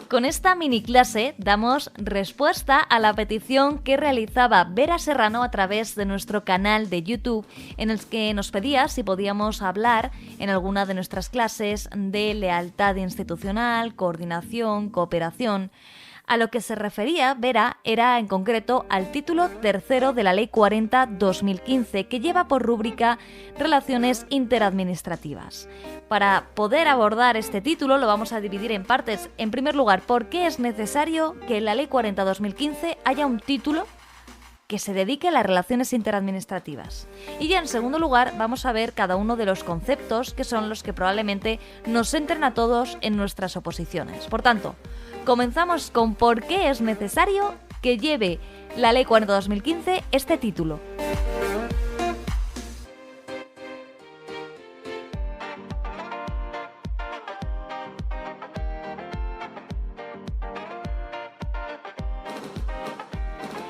Con esta mini clase damos respuesta a la petición que realizaba Vera Serrano a través de nuestro canal de YouTube, en el que nos pedía si podíamos hablar en alguna de nuestras clases de lealtad institucional, coordinación, cooperación. A lo que se refería Vera era en concreto al título tercero de la Ley 40/2015, que lleva por rúbrica Relaciones interadministrativas. Para poder abordar este título lo vamos a dividir en partes. En primer lugar, ¿por qué es necesario que en la Ley 40/2015 haya un título que se dedique a las relaciones interadministrativas? Y ya en segundo lugar vamos a ver cada uno de los conceptos que son los que probablemente nos centren a todos en nuestras oposiciones. Por tanto, comenzamos con por qué es necesario que lleve la Ley 40/2015 este título.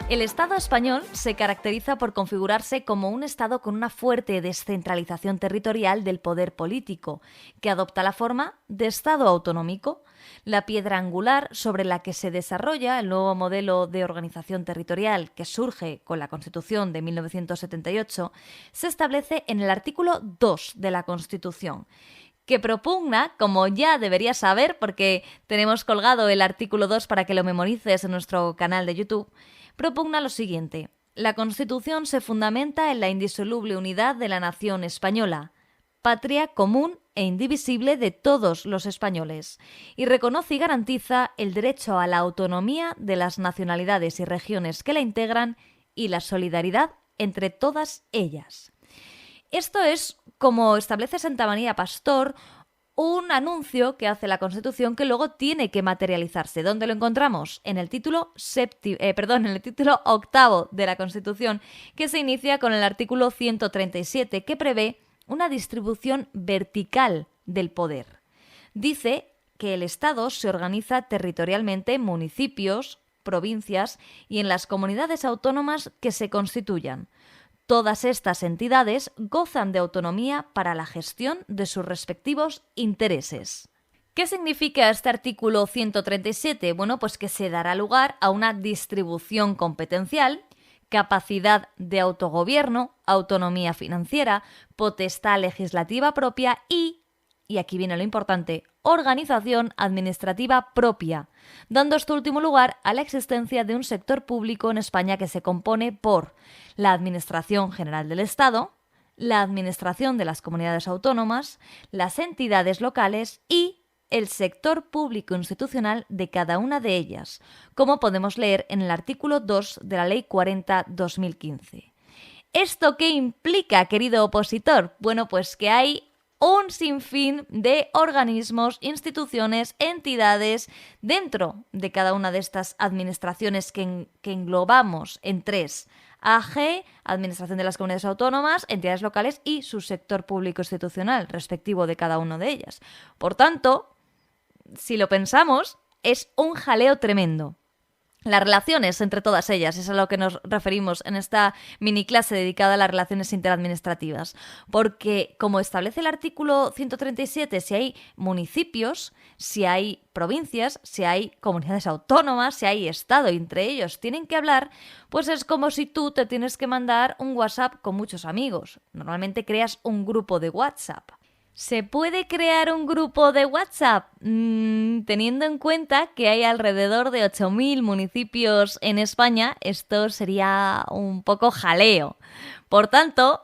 El Estado español se caracteriza por configurarse como un Estado con una fuerte descentralización territorial del poder político, que adopta la forma de Estado autonómico. La piedra angular sobre la que se desarrolla el nuevo modelo de organización territorial que surge con la Constitución de 1978 se establece en el artículo 2 de la Constitución, que propugna, como ya deberías saber porque tenemos colgado el artículo 2 para que lo memorices en nuestro canal de YouTube, propugna lo siguiente: la Constitución se fundamenta en la indisoluble unidad de la nación española, patria común e indivisible de todos los españoles, y reconoce y garantiza el derecho a la autonomía de las nacionalidades y regiones que la integran y la solidaridad entre todas ellas. Esto es, como establece Santa María Pastor, un anuncio que hace la Constitución que luego tiene que materializarse. ¿Dónde lo encontramos? En el título octavo de la Constitución, que se inicia con el artículo 137, que prevé una distribución vertical del poder. Dice que el Estado se organiza territorialmente en municipios, provincias y en las comunidades autónomas que se constituyan. Todas estas entidades gozan de autonomía para la gestión de sus respectivos intereses. ¿Qué significa este artículo 137? Bueno, pues que se dará lugar a una distribución competencial, capacidad de autogobierno, autonomía financiera, potestad legislativa propia y aquí viene lo importante, organización administrativa propia, dando este último lugar a la existencia de un sector público en España que se compone por la Administración General del Estado, la Administración de las Comunidades Autónomas, las entidades locales y el sector público institucional de cada una de ellas, como podemos leer en el artículo 2 de la Ley 40/2015. ¿Esto qué implica, querido opositor? Bueno, pues que hay un sinfín de organismos, instituciones, entidades dentro de cada una de estas administraciones que englobamos en tres: AG, Administración de las Comunidades Autónomas, entidades locales y su sector público institucional respectivo de cada una de ellas. Por tanto, si lo pensamos, es un jaleo tremendo. Las relaciones entre todas ellas, es a lo que nos referimos en esta mini clase dedicada a las relaciones interadministrativas. Porque, como establece el artículo 137, si hay municipios, si hay provincias, si hay comunidades autónomas, si hay Estado, y entre ellos tienen que hablar, pues es como si tú te tienes que mandar un WhatsApp con muchos amigos. Normalmente creas un grupo de WhatsApp. ¿Se puede crear un grupo de WhatsApp? Teniendo en cuenta que hay alrededor de 8.000 municipios en España, esto sería un poco jaleo. Por tanto,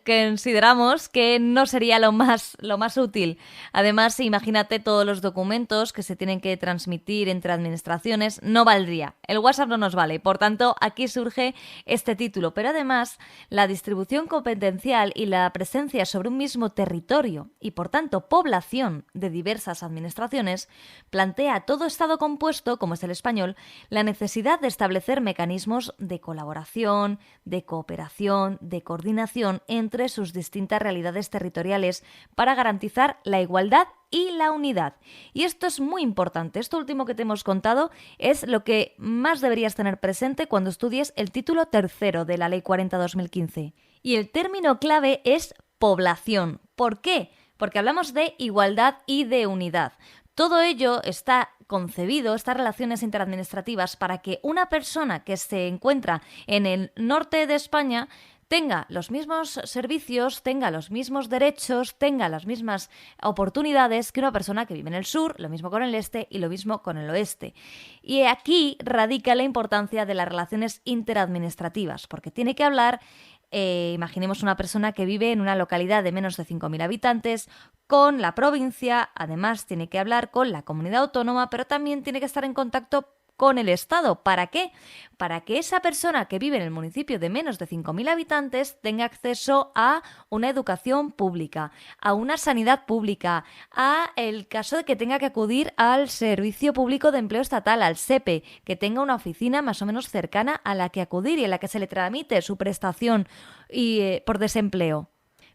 consideramos que no sería lo más útil. Además, imagínate todos los documentos que se tienen que transmitir entre administraciones, no valdría. El WhatsApp no nos vale, por tanto, aquí surge este título. Pero además, la distribución competencial y la presencia sobre un mismo territorio y, por tanto, población de diversas administraciones plantea a todo Estado compuesto, como es el español, la necesidad de establecer mecanismos de colaboración, de cooperación, de coordinación entre sus distintas realidades territoriales para garantizar la igualdad y la unidad. Y esto es muy importante. Esto último que te hemos contado es lo que más deberías tener presente cuando estudies el título tercero de la Ley 40/2015. Y el término clave es población. ¿Por qué? Porque hablamos de igualdad y de unidad. Todo ello está concebido, estas relaciones interadministrativas, para que una persona que se encuentra en el norte de España tenga los mismos servicios, tenga los mismos derechos, tenga las mismas oportunidades que una persona que vive en el sur, lo mismo con el este y lo mismo con el oeste. Y aquí radica la importancia de las relaciones interadministrativas, porque tiene que hablar, imaginemos una persona que vive en una localidad de menos de 5.000 habitantes, con la provincia, además tiene que hablar con la comunidad autónoma, pero también tiene que estar en contacto con el Estado. ¿Para qué? Para que esa persona que vive en el municipio de menos de 5.000 habitantes tenga acceso a una educación pública, a una sanidad pública, a el caso de que tenga que acudir al Servicio Público de Empleo Estatal, al SEPE, que tenga una oficina más o menos cercana a la que acudir y en la que se le tramite su prestación por desempleo.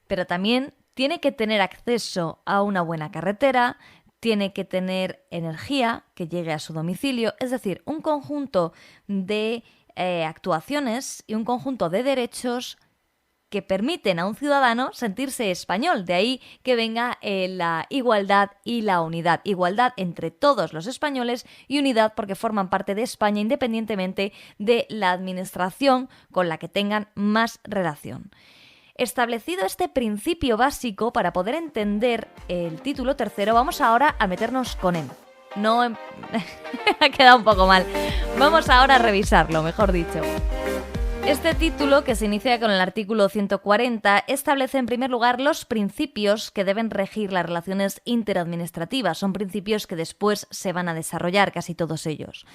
Pero también tiene que tener acceso a una buena carretera, tiene que tener energía que llegue a su domicilio, es decir, un conjunto de actuaciones y un conjunto de derechos que permiten a un ciudadano sentirse español. De ahí que venga la igualdad y la unidad. Igualdad entre todos los españoles y unidad porque forman parte de España independientemente de la administración con la que tengan más relación. Establecido este principio básico para poder entender el título tercero, vamos ahora a meternos con él. No, ha quedado un poco mal. Vamos ahora a revisarlo, mejor dicho. Este título, que se inicia con el artículo 140, establece en primer lugar los principios que deben regir las relaciones interadministrativas. Son principios que después se van a desarrollar, casi todos ellos.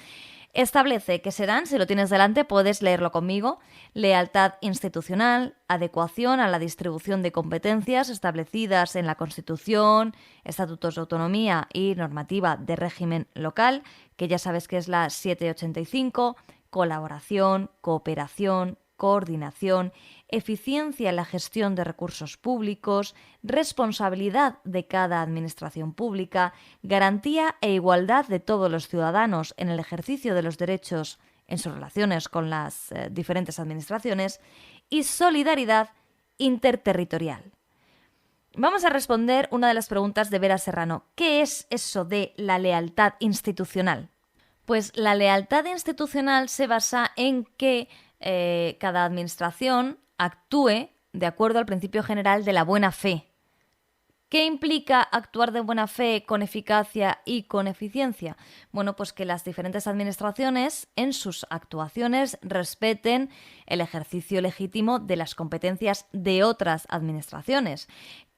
Establece que serán, si lo tienes delante, puedes leerlo conmigo: lealtad institucional, adecuación a la distribución de competencias establecidas en la Constitución, estatutos de autonomía y normativa de régimen local, que ya sabes que es la 785, colaboración, cooperación, coordinación, eficiencia en la gestión de recursos públicos, responsabilidad de cada administración pública, garantía e igualdad de todos los ciudadanos en el ejercicio de los derechos en sus relaciones con las diferentes administraciones y solidaridad interterritorial. Vamos a responder una de las preguntas de Vera Serrano. ¿Qué es eso de la lealtad institucional? Pues la lealtad institucional se basa en que cada administración actúe de acuerdo al principio general de la buena fe. ¿Qué implica actuar de buena fe con eficacia y con eficiencia? Bueno, pues que las diferentes administraciones en sus actuaciones respeten el ejercicio legítimo de las competencias de otras administraciones,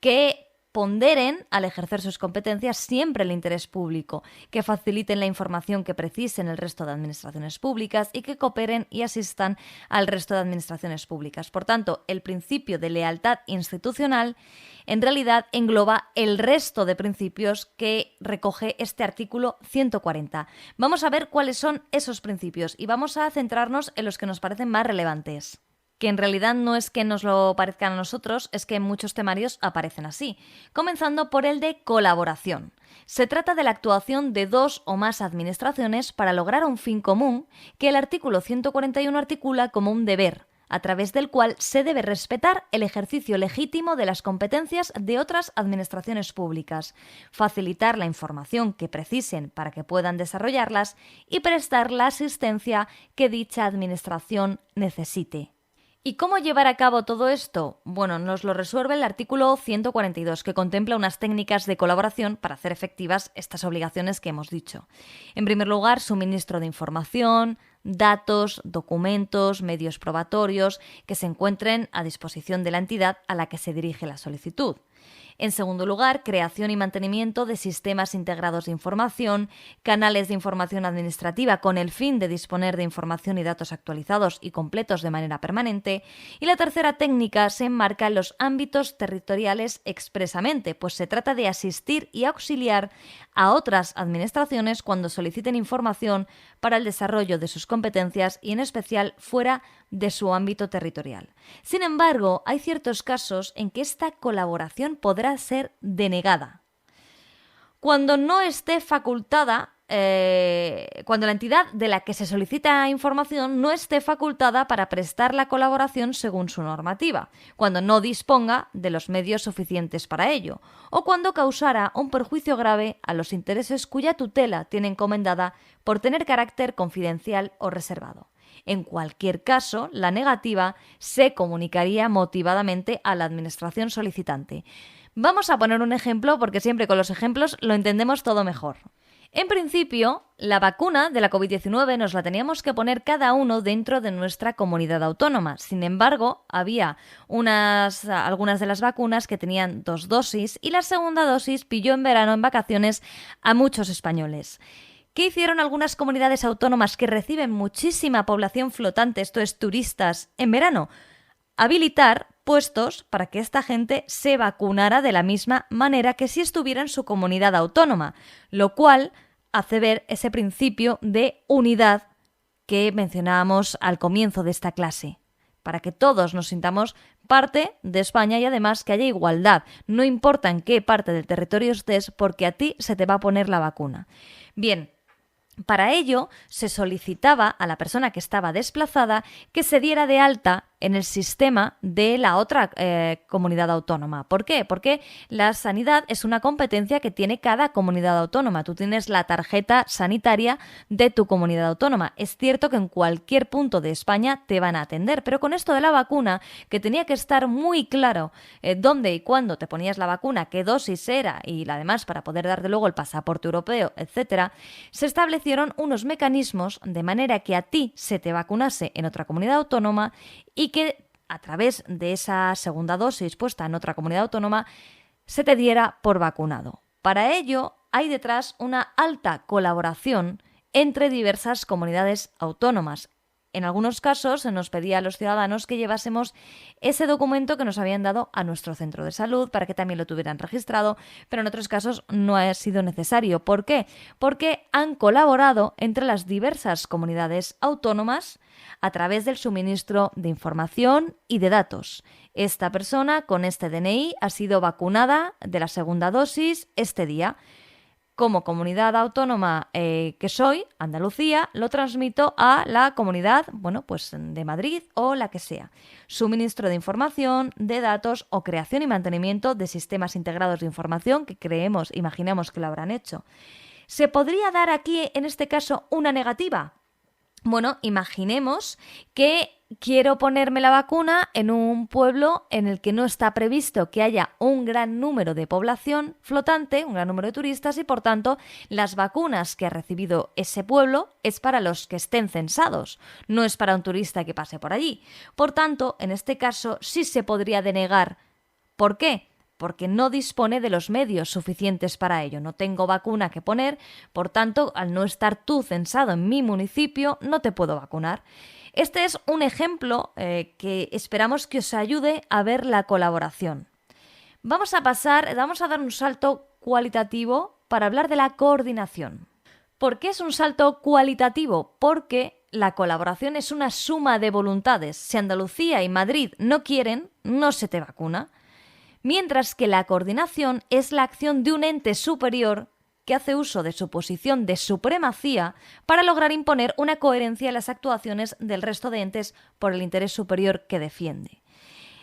que ponderen al ejercer sus competencias siempre el interés público, que faciliten la información que precisen el resto de administraciones públicas y que cooperen y asistan al resto de administraciones públicas. Por tanto, el principio de lealtad institucional en realidad engloba el resto de principios que recoge este artículo 140. Vamos a ver cuáles son esos principios y vamos a centrarnos en los que nos parecen más relevantes. Que en realidad no es que nos lo parezcan a nosotros, es que en muchos temarios aparecen así. Comenzando por el de colaboración. Se trata de la actuación de dos o más administraciones para lograr un fin común que el artículo 141 articula como un deber, a través del cual se debe respetar el ejercicio legítimo de las competencias de otras administraciones públicas, facilitar la información que precisen para que puedan desarrollarlas y prestar la asistencia que dicha administración necesite. ¿Y cómo llevar a cabo todo esto? Bueno, nos lo resuelve el artículo 142, que contempla unas técnicas de colaboración para hacer efectivas estas obligaciones que hemos dicho. En primer lugar, suministro de información, datos, documentos, medios probatorios que se encuentren a disposición de la entidad a la que se dirige la solicitud. En segundo lugar, creación y mantenimiento de sistemas integrados de información, canales de información administrativa con el fin de disponer de información y datos actualizados y completos de manera permanente. Y la tercera técnica se enmarca en los ámbitos territoriales expresamente, pues se trata de asistir y auxiliar a otras administraciones cuando soliciten información para el desarrollo de sus competencias y en especial fuera de su ámbito territorial. Sin embargo, hay ciertos casos en que esta colaboración podrá ser denegada. Cuando no esté facultada cuando la entidad de la que se solicita información no esté facultada para prestar la colaboración según su normativa, cuando no disponga de los medios suficientes para ello, o cuando causara un perjuicio grave a los intereses cuya tutela tiene encomendada por tener carácter confidencial o reservado. En cualquier caso, la negativa se comunicaría motivadamente a la administración solicitante. Vamos a poner un ejemplo porque siempre con los ejemplos lo entendemos todo mejor. En principio, la vacuna de la COVID-19 nos la teníamos que poner cada uno dentro de nuestra comunidad autónoma. Sin embargo, había algunas de las vacunas que tenían 2 dosis y la segunda dosis pilló en verano en vacaciones a muchos españoles. ¿Qué hicieron algunas comunidades autónomas que reciben muchísima población flotante, esto es turistas, en verano? Habilitar puestos para que esta gente se vacunara de la misma manera que si estuviera en su comunidad autónoma, lo cual hace ver ese principio de unidad que mencionábamos al comienzo de esta clase, para que todos nos sintamos parte de España y además que haya igualdad. No importa en qué parte del territorio estés, porque a ti se te va a poner la vacuna. Bien, para ello se solicitaba a la persona que estaba desplazada que se diera de alta en el sistema de la otra comunidad autónoma. ¿Por qué? Porque la sanidad es una competencia que tiene cada comunidad autónoma. Tú tienes la tarjeta sanitaria de tu comunidad autónoma. Es cierto que en cualquier punto de España te van a atender, pero con esto de la vacuna, que tenía que estar muy claro dónde y cuándo te ponías la vacuna, qué dosis era y además para poder darte luego el pasaporte europeo, etcétera, se establecieron unos mecanismos de manera que a ti se te vacunase en otra comunidad autónoma y que a través de esa segunda dosis puesta en otra comunidad autónoma se te diera por vacunado. Para ello hay detrás una alta colaboración entre diversas comunidades autónomas. En algunos casos se nos pedía a los ciudadanos que llevásemos ese documento que nos habían dado a nuestro centro de salud para que también lo tuvieran registrado, pero en otros casos no ha sido necesario. ¿Por qué? Porque han colaborado entre las diversas comunidades autónomas a través del suministro de información y de datos. Esta persona con este DNI ha sido vacunada de la segunda dosis este día. Como comunidad autónoma que soy, Andalucía, lo transmito a la comunidad, de Madrid o la que sea. Suministro de información, de datos o creación y mantenimiento de sistemas integrados de información que imaginamos que lo habrán hecho. ¿Se podría dar aquí, en este caso, una negativa? Bueno, imaginemos que quiero ponerme la vacuna en un pueblo en el que no está previsto que haya un gran número de población flotante, un gran número de turistas y, por tanto, las vacunas que ha recibido ese pueblo es para los que estén censados, no es para un turista que pase por allí. Por tanto, en este caso sí se podría denegar. ¿Por qué? Porque no dispone de los medios suficientes para ello. No tengo vacuna que poner, por tanto, al no estar tú censado en mi municipio, no te puedo vacunar. Este es un ejemplo que esperamos que os ayude a ver la colaboración. Vamos a dar un salto cualitativo para hablar de la coordinación. ¿Por qué es un salto cualitativo? Porque la colaboración es una suma de voluntades. Si Andalucía y Madrid no quieren, no se te vacuna. Mientras que la coordinación es la acción de un ente superior que hace uso de su posición de supremacía para lograr imponer una coherencia en las actuaciones del resto de entes por el interés superior que defiende.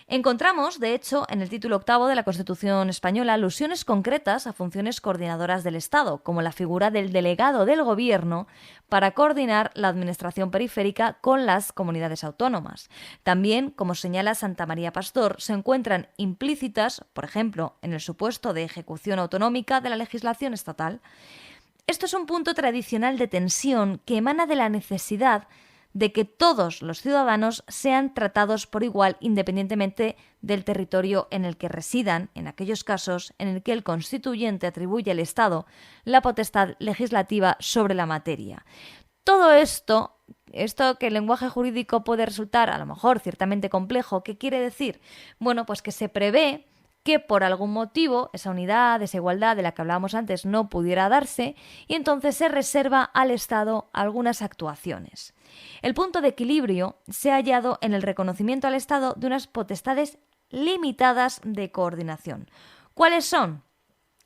Encontramos, de hecho, en el título 8 de la Constitución española alusiones concretas a funciones coordinadoras del Estado, como la figura del delegado del Gobierno para coordinar la administración periférica con las comunidades autónomas. También, como señala Santa María Pastor, se encuentran implícitas, por ejemplo, en el supuesto de ejecución autonómica de la legislación estatal. Esto es un punto tradicional de tensión que emana de la necesidad de que todos los ciudadanos sean tratados por igual independientemente del territorio en el que residan, en aquellos casos en el que el constituyente atribuye al Estado la potestad legislativa sobre la materia. Todo esto que el lenguaje jurídico puede resultar a lo mejor ciertamente complejo, ¿qué quiere decir? Bueno, pues que se prevé que por algún motivo esa unidad, esa igualdad de la que hablábamos antes no pudiera darse y entonces se reserva al Estado algunas actuaciones. El punto de equilibrio se ha hallado en el reconocimiento al Estado de unas potestades limitadas de coordinación. ¿Cuáles son?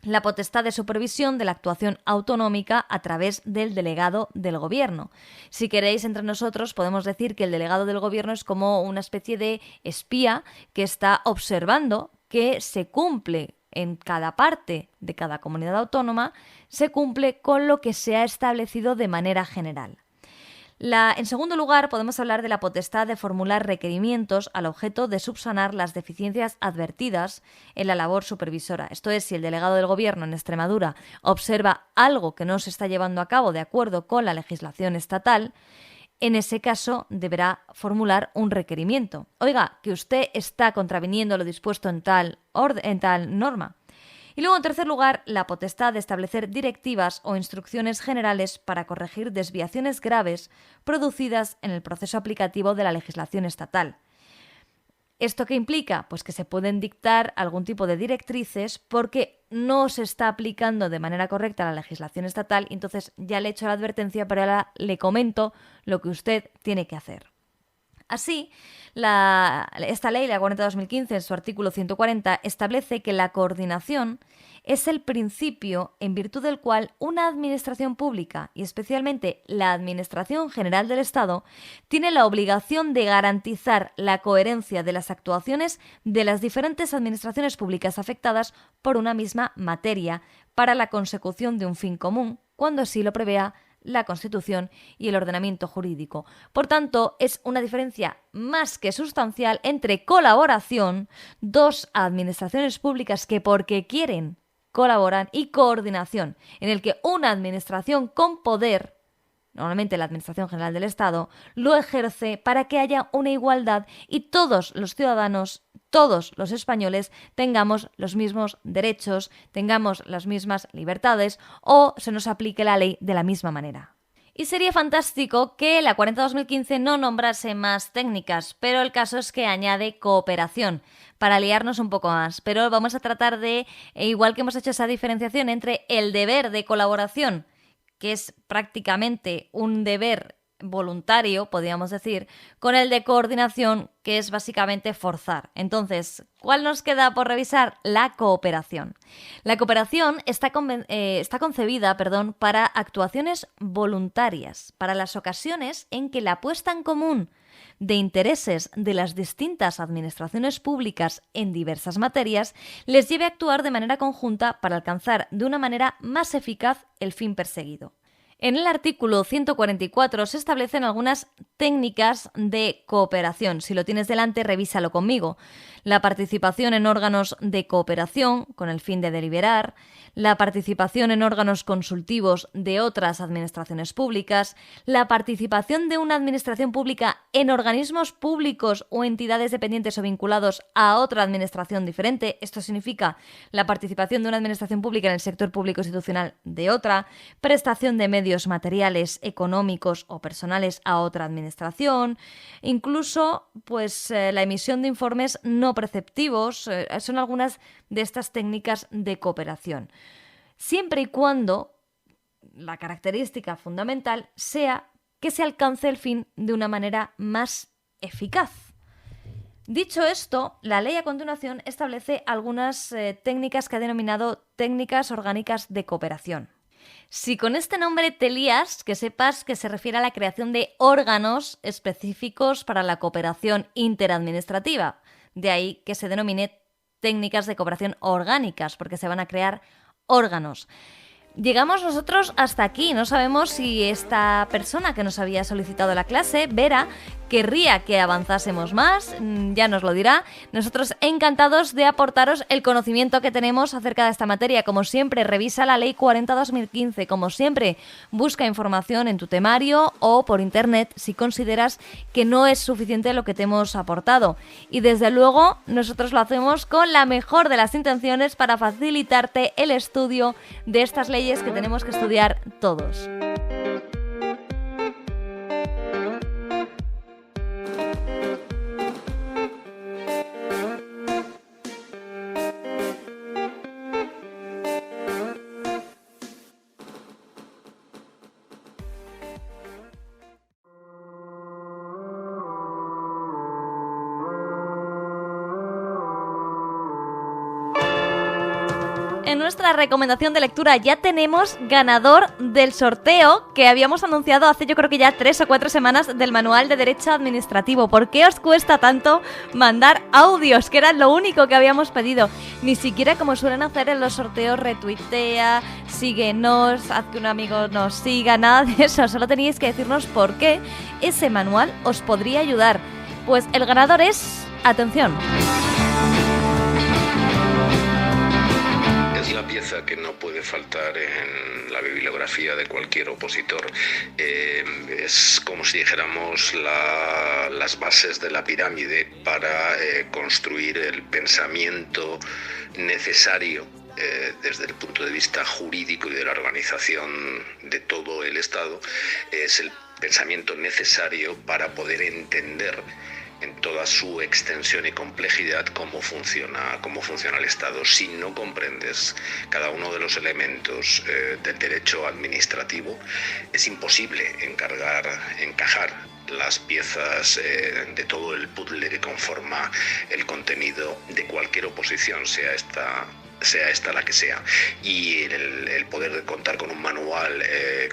la potestad de supervisión de la actuación autonómica a través del delegado del Gobierno. Si queréis, entre nosotros podemos decir que el delegado del Gobierno es como una especie de espía que está observando que se cumple en cada parte de cada comunidad autónoma, se cumple con lo que se ha establecido de manera general. En segundo lugar, podemos hablar de la potestad de formular requerimientos al objeto de subsanar las deficiencias advertidas en la labor supervisora. Esto es, si el delegado del Gobierno en Extremadura observa algo que no se está llevando a cabo de acuerdo con la legislación estatal, en ese caso deberá formular un requerimiento. Oiga, que usted está contraviniendo lo dispuesto en tal norma. Y luego, en tercer lugar, la potestad de establecer directivas o instrucciones generales para corregir desviaciones graves producidas en el proceso aplicativo de la legislación estatal. ¿Esto qué implica? Pues que se pueden dictar algún tipo de directrices porque no se está aplicando de manera correcta la legislación estatal, y entonces ya le he hecho la advertencia, pero ahora le comento lo que usted tiene que hacer. Así, esta ley, la 40/2015, en su artículo 140, establece que la coordinación es el principio en virtud del cual una administración pública, y especialmente la Administración General del Estado, tiene la obligación de garantizar la coherencia de las actuaciones de las diferentes administraciones públicas afectadas por una misma materia para la consecución de un fin común, cuando así lo prevea la Constitución y el ordenamiento jurídico. Por tanto, es una diferencia más que sustancial entre colaboración, dos administraciones públicas que porque quieren colaboran, y coordinación, en el que una administración con poder, normalmente la Administración General del Estado, lo ejerce para que haya una igualdad y todos los ciudadanos, todos los españoles, tengamos los mismos derechos, tengamos las mismas libertades o se nos aplique la ley de la misma manera. Y sería fantástico que la 40/2015 no nombrase más técnicas, pero el caso es que añade cooperación, para liarnos un poco más. Pero vamos a tratar de, igual que hemos hecho esa diferenciación entre el deber de colaboración, que es prácticamente un deber voluntario, podríamos decir, con el de coordinación, que es básicamente forzar. Entonces, ¿cuál nos queda por revisar? La cooperación. La cooperación está concebida, para actuaciones voluntarias, para las ocasiones en que la puesta en común de intereses de las distintas administraciones públicas en diversas materias les lleve a actuar de manera conjunta para alcanzar de una manera más eficaz el fin perseguido. En el artículo 144 se establecen algunas técnicas de cooperación. Si lo tienes delante, revísalo conmigo. La participación en órganos de cooperación con el fin de deliberar, la participación en órganos consultivos de otras administraciones públicas, la participación de una administración pública en organismos públicos o entidades dependientes o vinculados a otra administración diferente. Esto significa la participación de una administración pública en el sector público institucional de otra, prestación de medios materiales, económicos o personales a otra administración, incluso la emisión de informes no preceptivos, son algunas de estas técnicas de cooperación. Siempre y cuando la característica fundamental sea que se alcance el fin de una manera más eficaz. Dicho esto, la ley a continuación establece algunas técnicas que ha denominado técnicas orgánicas de cooperación. Si con este nombre te lías, que sepas que se refiere a la creación de órganos específicos para la cooperación interadministrativa. De ahí que se denomine técnicas de cooperación orgánicas, porque se van a crear órganos. Llegamos nosotros hasta aquí. No sabemos si esta persona que nos había solicitado la clase, Vera, querría que avanzásemos más, ya nos lo dirá. Nosotros encantados de aportaros el conocimiento que tenemos acerca de esta materia. Como siempre, revisa la Ley 40/2015. Como siempre, busca información en tu temario o por internet si consideras que no es suficiente lo que te hemos aportado. Y desde luego, nosotros lo hacemos con la mejor de las intenciones para facilitarte el estudio de estas leyes que tenemos que estudiar todos. en nuestra recomendación de lectura ya tenemos ganador del sorteo que habíamos anunciado hace yo creo que ya 3 o 4 semanas del Manual de Derecho Administrativo. ¿Por qué os cuesta tanto mandar audios? Que era lo único que habíamos pedido. Ni siquiera, como suelen hacer en los sorteos, retuitea, síguenos, haz que un amigo nos siga, nada de eso. Solo teníais que decirnos por qué ese manual os podría ayudar. Pues el ganador es... ¡Atención! Es la pieza que no puede faltar en la bibliografía de cualquier opositor. Es como si dijéramos las bases de la pirámide para construir el pensamiento necesario desde el punto de vista jurídico y de la organización de todo el Estado. Es el pensamiento necesario para poder entender en toda su extensión y complejidad cómo funciona el Estado. Si no comprendes cada uno de los elementos del derecho administrativo, es imposible encajar las piezas de todo el puzzle que conforma el contenido de cualquier oposición, sea esta la que sea. Y el poder de contar con un manual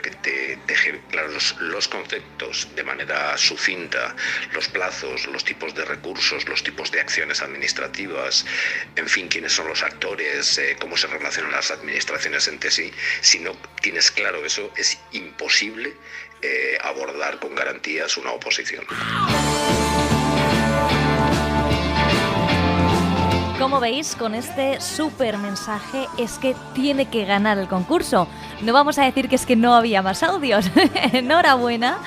que te deje claros los conceptos de manera sucinta, los plazos, los tipos de recursos, los tipos de acciones administrativas, en fin, quiénes son los actores, cómo se relacionan las administraciones entre sí. Si no tienes claro eso, es imposible abordar con garantías una oposición. Como veis, con este súper mensaje es que tiene que ganar el concurso. No vamos a decir que es que no había más audios. Enhorabuena.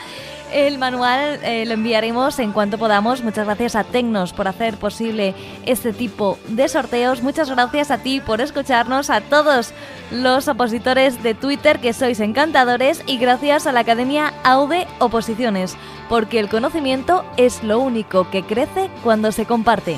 El manual lo enviaremos en cuanto podamos. Muchas gracias a Tecnos por hacer posible este tipo de sorteos. Muchas gracias a ti por escucharnos, a todos los opositores de Twitter, que sois encantadores, y gracias a la Academia AUDE Oposiciones, porque el conocimiento es lo único que crece cuando se comparte.